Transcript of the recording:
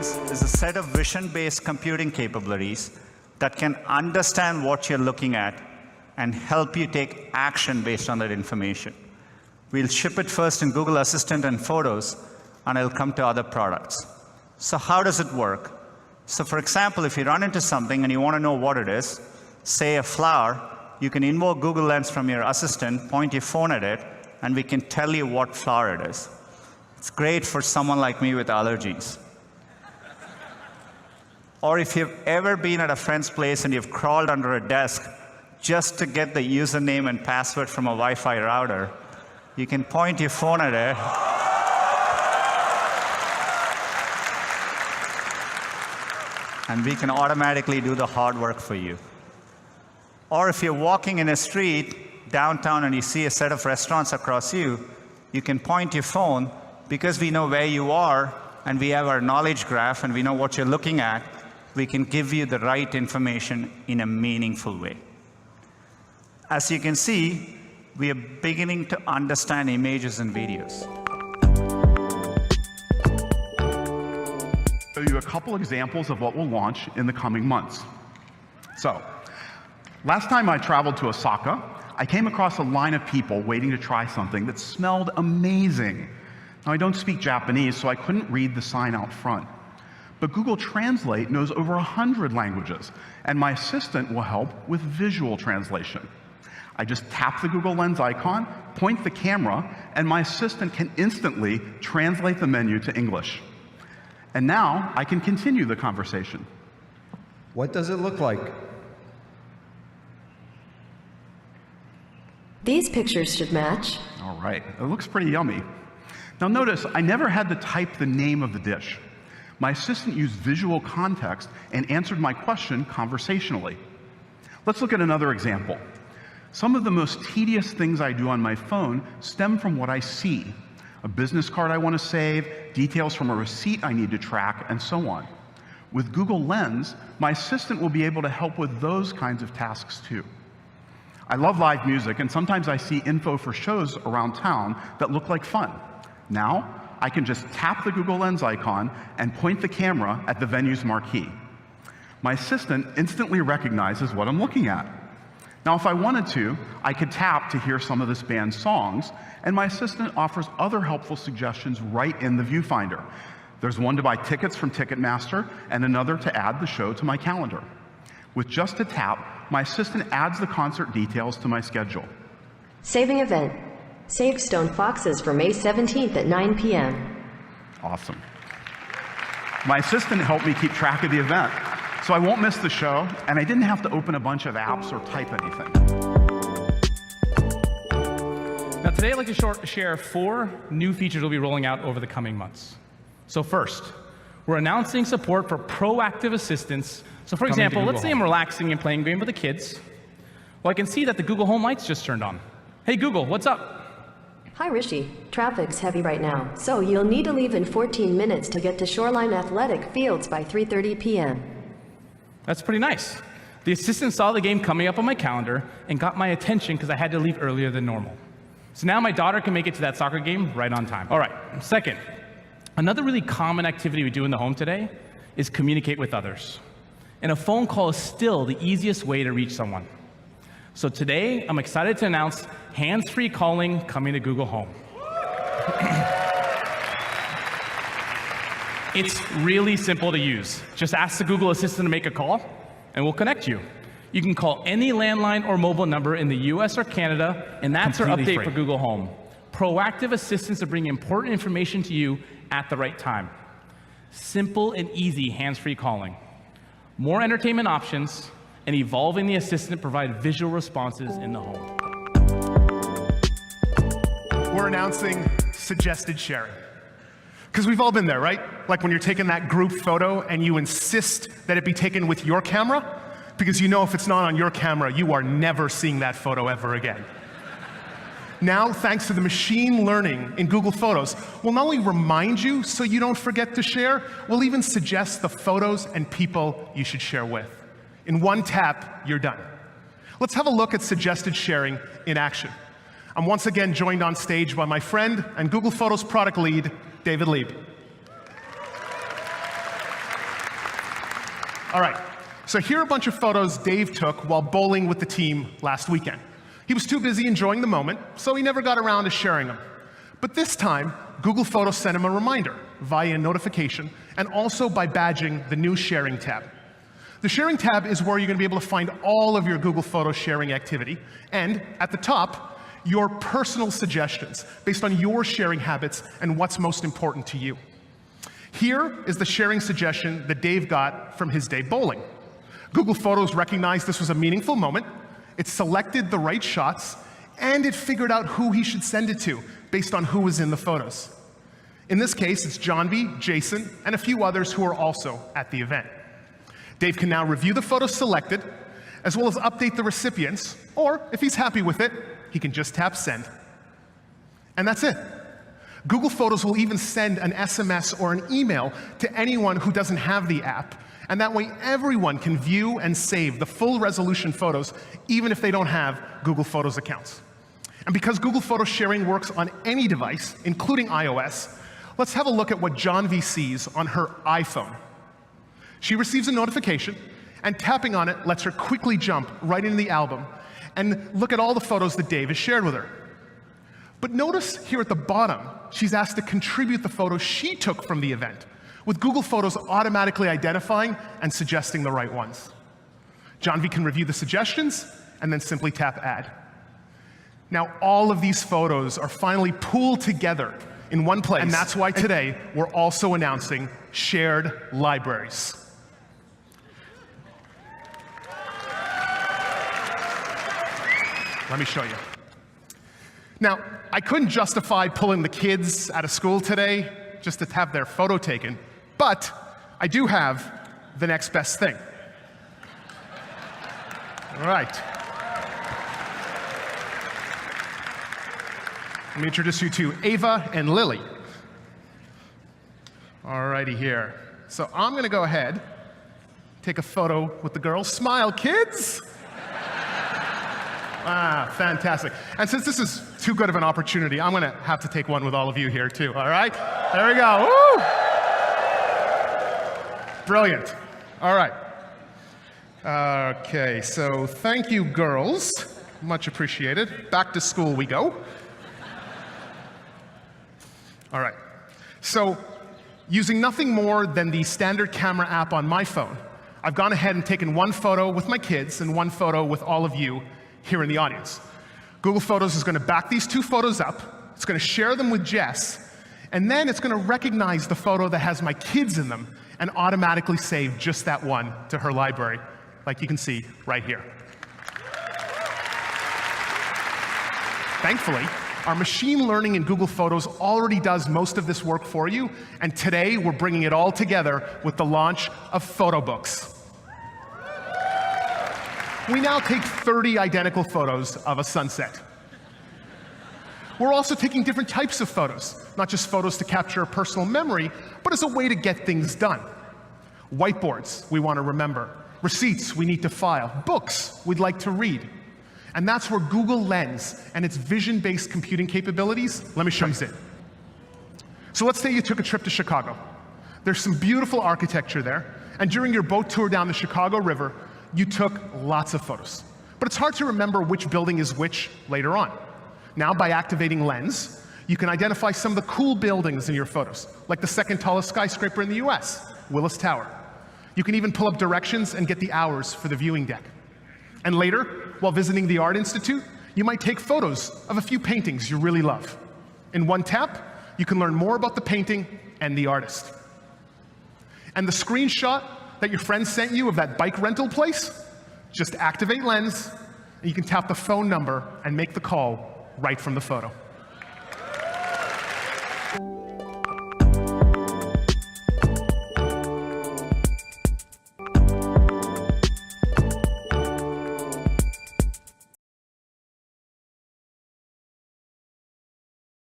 Lens is a set of vision-based computing capabilities that can understand what you're looking at and help you take action based on that information. We'll ship it first in Google Assistant and Photos, and it'll come to other products. So how does it work? So for example, if you run into something and you want to know what it is, say a flower, you can invoke Google Lens from your assistant, point your phone at it, and we can tell you what flower it is. It's great for someone like me with allergies. Or if you've ever been at a friend's place and you've crawled under a desk just to get the username and password from a Wi-Fi router, you can point your phone at it and we can automatically do the hard work for you. Or if you're walking in a street downtown and you see a set of restaurants across you, you can point your phone. Because we know where you are and we have our knowledge graph and we know what you're looking at, we can give you the right information in a meaningful way. As you can see, we are beginning to understand images and videos. I'll show you a couple examples of what we'll launch in the coming months. So, last time I traveled to Osaka, I came across a line of people waiting to try something that smelled amazing. Now, I don't speak Japanese, so I couldn't read the sign out front. But Google Translate knows over 100 languages, and my assistant will help with visual translation. I just tap the Google Lens icon, point the camera, and my assistant can instantly translate the menu to English. And now I can continue the conversation. What does it look like? These pictures should match. All right, it looks pretty yummy. Now notice, I never had to type the name of the dish. My assistant used visual context and answered my question conversationally. Let's look at another example. Some of the most tedious things I do on my phone stem from what I see. A business card I want to save, details from a receipt I need to track, and so on. With Google Lens, my assistant will be able to help with those kinds of tasks too. I love live music, and sometimes I see info for shows around town that look like fun. Now, I can just tap the Google Lens icon and point the camera at the venue's marquee. My assistant instantly recognizes what I'm looking at. Now, if I wanted to, I could tap to hear some of this band's songs, and my assistant offers other helpful suggestions right in the viewfinder. There's one to buy tickets from Ticketmaster, and another to add the show to my calendar. With just a tap, my assistant adds the concert details to my schedule. Saving event. Save Stone Foxes for May 17th at 9 p.m. Awesome. My assistant helped me keep track of the event, so I won't miss the show, and I didn't have to open a bunch of apps or type anything. Now today I'd like to share 4 new features we'll be rolling out over the coming months. So first, we're announcing support for proactive assistance. So for example, let's say I'm relaxing and playing a game with the kids. Well, I can see that the Google Home lights just turned on. Hey Google, what's up? Hi Rishi, traffic's heavy right now, so you'll need to leave in 14 minutes to get to Shoreline Athletic Fields by 3:30 p.m. That's pretty nice. The assistant saw the game coming up on my calendar and got my attention because I had to leave earlier than normal. So now my daughter can make it to that soccer game right on time. All right, second, another really common activity we do in the home today is communicate with others. And a phone call is still the easiest way to reach someone. So today, I'm excited to announce hands-free calling coming to Google Home. It's really simple to use. Just ask the Google Assistant to make a call, and we'll connect you. You can call any landline or mobile number in the US or Canada, and that's our update for Google Home. Proactive assistance to bring important information to you at the right time. Simple and easy hands-free calling. More entertainment options, and evolving the assistant to provide visual responses in the home. We're announcing suggested sharing. Because we've all been there, right? Like when you're taking that group photo and you insist that it be taken with your camera, because you know if it's not on your camera, you are never seeing that photo ever again. Now, thanks to the machine learning in Google Photos, we'll not only remind you so you don't forget to share, we'll even suggest the photos and people you should share with. In one tap, you're done. Let's have a look at suggested sharing in action. I'm once again joined on stage by my friend and Google Photos product lead, David Lieb. All right, so here are a bunch of photos Dave took while bowling with the team last weekend. He was too busy enjoying the moment, so he never got around to sharing them. But this time, Google Photos sent him a reminder via a notification and also by badging the new Sharing tab. The Sharing tab is where you're going to be able to find all of your Google Photos sharing activity, and at the top, your personal suggestions based on your sharing habits and what's most important to you. Here is the sharing suggestion that Dave got from his day bowling. Google Photos recognized this was a meaningful moment, it selected the right shots, and it figured out who he should send it to based on who was in the photos. In this case, it's John B., Jason, and a few others who are also at the event. Dave can now review the photos selected, as well as update the recipients, or if he's happy with it, he can just tap send. And that's it. Google Photos will even send an SMS or an email to anyone who doesn't have the app, and that way everyone can view and save the full resolution photos, even if they don't have Google Photos accounts. And because Google Photos sharing works on any device, including iOS, let's have a look at what John V sees on her iPhone. She receives a notification, and tapping on it lets her quickly jump right into the album and look at all the photos that Dave has shared with her. But notice here at the bottom, she's asked to contribute the photos she took from the event, with Google Photos automatically identifying and suggesting the right ones. John V can review the suggestions and then simply tap Add. Now, all of these photos are finally pooled together in one place, and that's why today we're also announcing shared libraries. Let me show you. Now, I couldn't justify pulling the kids out of school today just to have their photo taken, but I do have the next best thing. All right. Let me introduce you to Ava and Lily. All righty here. So I'm going to go ahead, take a photo with the girls. Smile, kids! Ah, fantastic. And since this is too good of an opportunity, I'm going to have to take one with all of you here, too. All right? There we go. Woo! Brilliant. All right. Okay, so thank you, girls. Much appreciated. Back to school we go. All right. So, using nothing more than the standard camera app on my phone, I've gone ahead and taken one photo with my kids and one photo with all of you here in the audience. Google Photos is going to back these two photos up, it's going to share them with Jess, and then it's going to recognize the photo that has my kids in them and automatically save just that one to her library, like you can see right here. Thankfully, our machine learning in Google Photos already does most of this work for you, and today we're bringing it all together with the launch of Photo Books. We now take 30 identical photos of a sunset. We're also taking different types of photos, not just photos to capture a personal memory, but as a way to get things done. Whiteboards we want to remember, receipts we need to file, books we'd like to read. And that's where Google Lens and its vision-based computing capabilities, let me show you it. So let's say you took a trip to Chicago. There's some beautiful architecture there, and during your boat tour down the Chicago River, you took lots of photos. But it's hard to remember which building is which later on. Now, by activating Lens, you can identify some of the cool buildings in your photos, like the second tallest skyscraper in the US, Willis Tower. You can even pull up directions and get the hours for the viewing deck. And later, while visiting the Art Institute, you might take photos of a few paintings you really love. In one tap, you can learn more about the painting and the artist. And the screenshot that your friend sent you of that bike rental place, just activate Lens, and you can tap the phone number and make the call right from the photo.